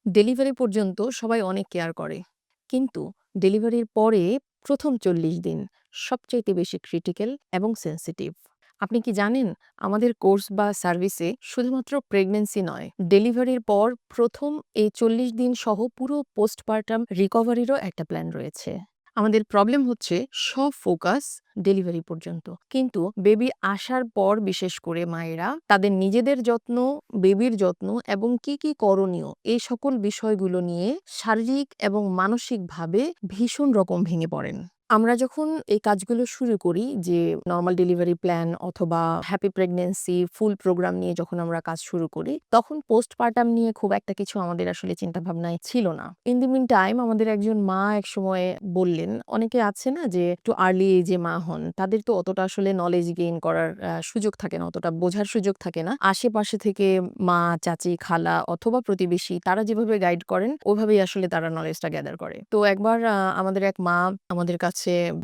Delivery পর্যন্ত সবাই অনেক কেয়ার করে। কিন্তু ডেলিভারির পরে প্রথম ৪০ দিন সবচাইতে বেশি ক্রিটিক্যাল এবং সেনসিটিভ। আপনি কি জানেন আমাদের কোর্স বা সার্ভিসে শুধুমাত্র প্রেগন্যান্সি নয়, ডেলিভারির পর প্রথম এই ৪০ দিন সহ পুরো পোস্টপার্টাম রিকভারিরও একটা প্ল্যান রয়েছে। আমাদের প্রবলেম হচ্ছে সব ফোকাস ডেলিভারি পর্যন্ত। কিন্তু বেবি আসার পর বিশেষ করে মায়েরা তাদের নিজেদের যত্ন, বেবির যত্ন এবং কি করণীয় এই সকল বিষয়গুলো নিয়ে শারীরিক এবং মানসিকভাবে ভীষণ রকম ভেঙে পড়েন। আমরা যখন এই কাজগুলো শুরু করি যে নরমাল ডেলিভারি প্ল্যান অথবা হ্যাপি প্রেগন্যান্সি ফুল প্রোগ্রাম নিয়ে যখন আমরা কাজ শুরু করি, তখন পোস্টপার্টাম নিয়ে খুব একটা কিছু আমাদের আসলে চিন্তাভাবনায় ছিল না। ইন দি মিন টাইম আমাদের একজন মা একসময় বললেন, অনেকে আছে না যে একটু আর্লি এজে মা হন, তাদের তো অতটা আসলে নলেজ গেইন করার সুযোগ থাকে না, অতটা বোঝার সুযোগ থাকে না। আশেপাশে থেকে মা, চাচি, খালা অথবা প্রতিবেশী তারা যেভাবে গাইড করেন ওভাবেই আসলে তারা নলেজটা গ্যাদার করে। তো একবার আমাদের এক মা আমাদের কাছে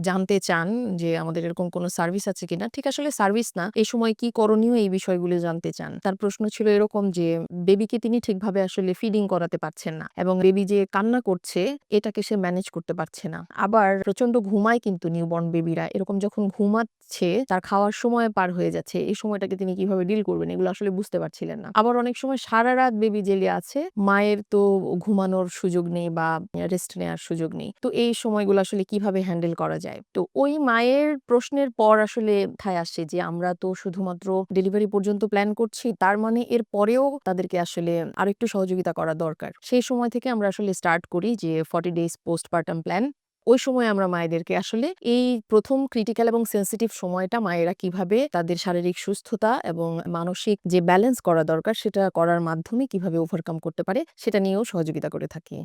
জানতে চান যে আমাদের এরকম কোনো সার্ভিস আছে কিনা। ঠিক আসলে সার্ভিস না, এই সময় কি করণীয় এই বিষয়গুলো জানতে চান। তার প্রশ্ন ছিল এরকম যে বেবিকে তিনি ঠিকভাবে আসলে ফিডিং করাতে পারছেন না এবং বেবি যে কান্না করছে এটাকে সে ম্যানেজ করতে পারছে না। আবার প্রচন্ড ঘুমায় কিন্তু নিউবর্ন বেবিরা। এরকম যখন ঘুমাচ্ছে তার খাওয়ার সময় পার হয়ে যাচ্ছে, এই সময়টাকে তিনি কিভাবে ডিল করবেন এগুলো আসলে বুঝতে পারছিলেন না। আবার অনেক সময় সারা রাত বেবি জেগে আছে, মায়ের তো ঘুমানোর সুযোগ নেই বা রেস্ট নেওয়ার সুযোগ নেই। তো এই সময়গুলো আসলে কিভাবে হ্যান্ডেল করা যায়? তো ওই মায়ের প্রশ্নের পর আসলে মাথায় আসে যে আমরা তো শুধুমাত্র ডেলিভারি পর্যন্ত প্ল্যান করছি, তার মানে এর পরেও তাদেরকে আসলে আরেকটু সহযোগিতা করা দরকার। সেই সময় থেকে আমরা আসলে স্টার্ট করি যে 40 ডেজ পোস্টপার্টাম প্ল্যান। ওই সময় আমরা মায়েদেরকে আসলে এই প্রথম ক্রিটিক্যাল এবং সেনসিটিভ সময়টা মায়েরা কিভাবে তাদের শারীরিক সুস্থতা এবং মানসিক যে ব্যালেন্স করা দরকার সেটা করার মাধ্যমে কিভাবে ওভারকাম করতে পারে সেটা নিয়েও সহযোগিতা করে থাকি।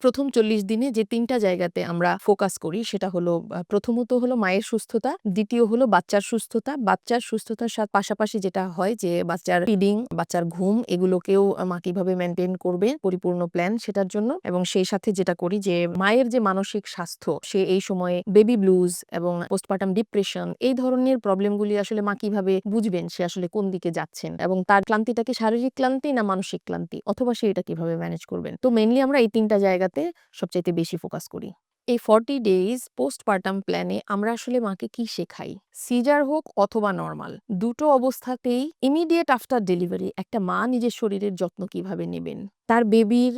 প্রথম ৪০ দিনে যে ৩ টা জায়গাতে আমরা ফোকাস করি সেটা হলো প্রথমত হলো মায়ের সুস্থতা, দ্বিতীয় হলো বাচ্চার সুস্থতা। বাচ্চার সুস্থতার পাশাপাশি যেটা হয় যে বাচ্চার ফিডিং, বাচ্চার ঘুম এগুলোকেও মা কিভাবে মেইনটেইন করবে পরিপূর্ণ প্ল্যান সেটার জন্য। এবং সেই সাথে যেটা করি যে মায়ের যে মানসিক স্বাস্থ্য সে এই সময়ে বেবি ব্লুজ এবং পোস্টপার্টাম ডিপ্রেশন এই ধরনের প্রবলেমগুলি আসলে মা কিভাবে বুঝবেন সে আসলে কোন দিকে যাচ্ছেন এবং তার ক্লান্তিটা কি শারীরিক ক্লান্তি না মানসিক ক্লান্তি অথবা সে এটা কিভাবে ম্যানেজ করবেন। তো মেইনলি আমরা এই ৩ টা জায়গাতে সবচাইতে বেশি ফোকাস করি। এই 40 ডেইজ পোস্টপার্টাম প্ল্যানে আমরা আসলে মাকে কি শেখাই? সিজার হোক অথবা নরমাল, দুটো অবস্থাতেই ইমিডিয়েট আফটার ডেলিভারি একটা মা নিজের শরীরের যত্ন কিভাবে নেবেন? তার বেবির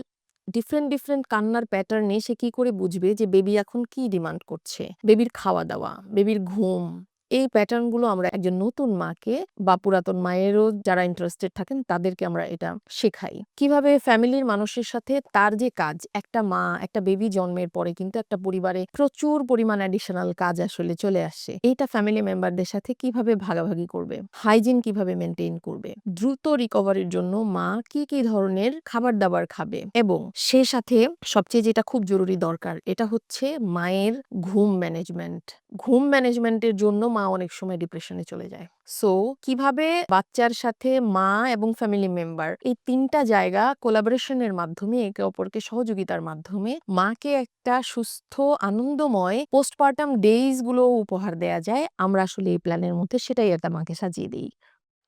ডিফারেন্ট কান্নার প্যাটার্নে সে কি করে বুঝবে যে বেবি এখন কি ডিমান্ড করছে? বেবির খাওয়া-দাওয়া, বেবির ঘুম, এই প্যাটার্ন গুলো আমরা একজন নতুন মাকে বা পুরাতন মায়েরও যারা ইন্টারেস্টেড থাকেন তাদেরকে আমরা এটা শেখাই। কিভাবে ফ্যামিলির মানুষের সাথে তার যে কাজ, একটা মা একটা বেবি জন্মের পরে কিন্তু একটা পরিবারে প্রচুর পরিমাণ অ্যাডিশনাল কাজ আসলে চলে আসে। এইটা ফ্যামিলি মেম্বারদের সাথে কিভাবে ভাগাভাগি করবে? হাইজিন কিভাবে মেইনটেইন করবে? দ্রুত রিকভারির জন্য মা কি ধরনের খাবার-দাবার খাবে? এবং সে সাথে সবচেয়ে যেটা খুব জরুরি দরকার এটা হচ্ছে মায়ের ঘুম ম্যানেজমেন্ট। ঘুম ম্যানেজমেন্টের জন্য মা অনেক সময় ডিপ্রেশনে চলে যায়। সো কিভাবে বাচ্চার সাথে মা এবং ফ্যামিলি মেম্বার এই ৩ টা জায়গা কোলাবোরেশন এর মাধ্যমে একে অপরকে সহযোগিতার মাধ্যমে মাকে একটা সুস্থ আনন্দময় পোস্টপার্টাম ডেইজ গুলো উপহার দেয়া যায়। আমরা আসলে এই প্ল্যানের মধ্যে সেটাই একটা মাকে সাজিয়ে দেই।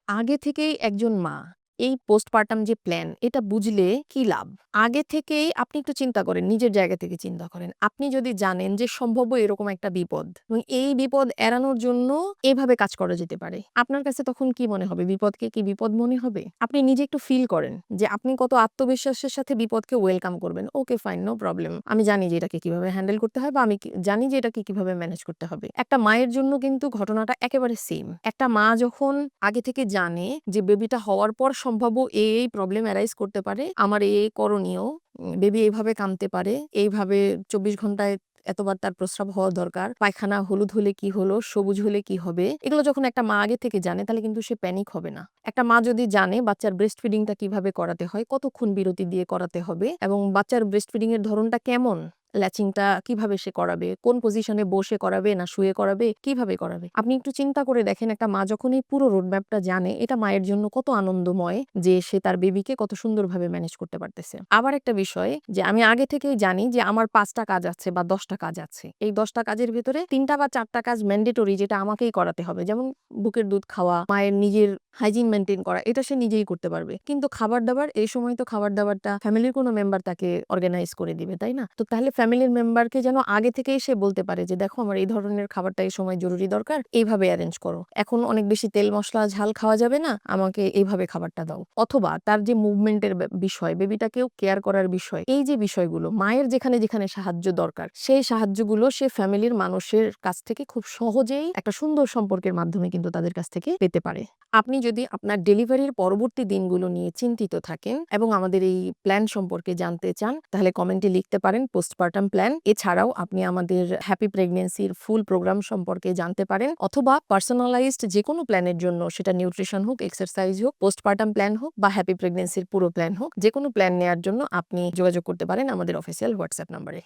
আগে থেকেই একজন মা এই পোস্টপার্টাম যে প্ল্যান এটা বুঝলে কি লাভ? আগে থেকেই আপনি একটু চিন্তা করেন, নিজের জায়গা থেকে চিন্তা করেন। আপনি যদি জানেন যে সম্ভাব্য এরকম একটা বিপদ এবং এই বিপদ এড়ানোর জন্য এভাবে কাজ করা যেতে পারে। আপনার কাছে তখন কি মনে হবে? বিপদকে কি বিপদ মনে হবে? আপনি নিজে একটু ফিল করেন যে আপনি কত আত্মবিশ্বাসের সাথে বিপদকে ওয়েলকাম করবেন। Okay fine, no problem. আমি জানি যে এটাকে কিভাবে হ্যান্ডেল করতে হয় বা আমি জানি যে এটাকে কিভাবে ম্যানেজ করতে হবে। একটা মায়ের জন্য কিন্তু ঘটনাটা একেবারে সেম। একটা মা যখন আগে থেকে জানে যে বেবিটা হওয়ার পর সম্ভাব্য এই প্রবলেম অ্যারাইজ করতে পারে, আমার এই করণীয়, বেবি এইভাবে কাঁদতে পারে, এইভাবে ২৪ ঘন্টায় এতবার তার প্রস্রাব হওয়া দরকার, পায়খানা হলুদ হলে কি হলো, সবুজ হলে কি হবে, এগুলো যখন একটা মা আগে থেকে জানে তাহলে কিন্তু সে প্যানিক হবে না। একটা মা যদি জানে বাচ্চার ব্রেস্ট ফিডিংটা কিভাবে করাতে হয়, কতক্ষণ বিরতি দিয়ে করাতে হবে এবং বাচ্চার ব্রেস্ট ফিডিং এর ধরনটা কেমন, ল্যাচিংটা কিভাবে সে করাবে, কোন পজিশনে বসে করাবে না শুয়ে করাবে, কিভাবে করাবে। আপনি একটু চিন্তা করে দেখেন একটা মা যখন এই পুরো রোডম্যাপটা জানে এটা মায়ের জন্য কত আনন্দময় যে সে তার বেবিকে কত সুন্দরভাবে ম্যানেজ করতে পারতেছে। আবার একটা বিষয় যে আমি আগে থেকেই জানি যে আমার ৫ টা কাজ আছে বা ১০ টা কাজ আছে। এই ১০ টা কাজের ভেতরে ৩ টা বা ৪ টা কাজ ম্যান্ডেটরি যেটা আমাকেই করাতে হবে। যেমন বুকের দুধ খাওয়া, মায়ের নিজের হাইজিন মেইনটেইন করা এটা সে নিজেই করতে পারবে। কিন্তু খাবার-দাবার এই সময় তো খাবার-দাবারটা ফ্যামিলির কোনো মেম্বার তাকে অর্গানাইজ করে দিবে, তাই না? তো তাহলে ফ্যামিলির মেম্বারকে যেন আগে থেকেই সে বলতে পারে যে, "দেখো আমার এই ধরনের খাবারটা এই সময় জরুরি দরকার, এইভাবে এরেঞ্জ করো। এখন অনেক বেশি তেল, মসলা, ঝাল খাওয়া যাবে না, আমাকে এইভাবে খাবারটা দাও।" অথবা তার যে মুভমেন্টের বিষয়, বেবিটাকেও কেয়ার করার বিষয়, এই যে বিষয়গুলো মায়ের যেখানে সাহায্য দরকার, সেই সাহায্যগুলো সে ফ্যামিলির মানুষের কাছ থেকে খুব সহজেই একটা সুন্দর সম্পর্কের মাধ্যমে কিন্তু তাদের কাছ থেকে পেতে পারে। আপনি যদি আপনার ডেলিভারির পরবর্তী দিনগুলো নিয়ে চিন্তিত থাকেন এবং আমাদের এই প্ল্যান সম্পর্কে জানতে চান, তাহলে কমেন্টে লিখতে পারেন পোস্টপার্টাম প্ল্যান। এছাড়াও আপনি আমাদের হ্যাপি প্রেগন্যান্সির ফুল প্রোগ্রাম সম্পর্কে জানতে পারেন অথবা পার্সোনালাইজড যেকোনো প্ল্যানের জন্য সেটা নিউট্রিশন হোক, এক্সারসাইজ হোক, পোস্টপার্টাম প্ল্যান হোক বা হ্যাপি প্রেগন্যান্সির পুরো প্ল্যান হোক, যেকোনো প্ল্যান নেয়ার জন্য আপনি যোগাযোগ করতে পারেন আমাদের অফিসিয়াল হোয়াটসঅ্যাপ নাম্বারে।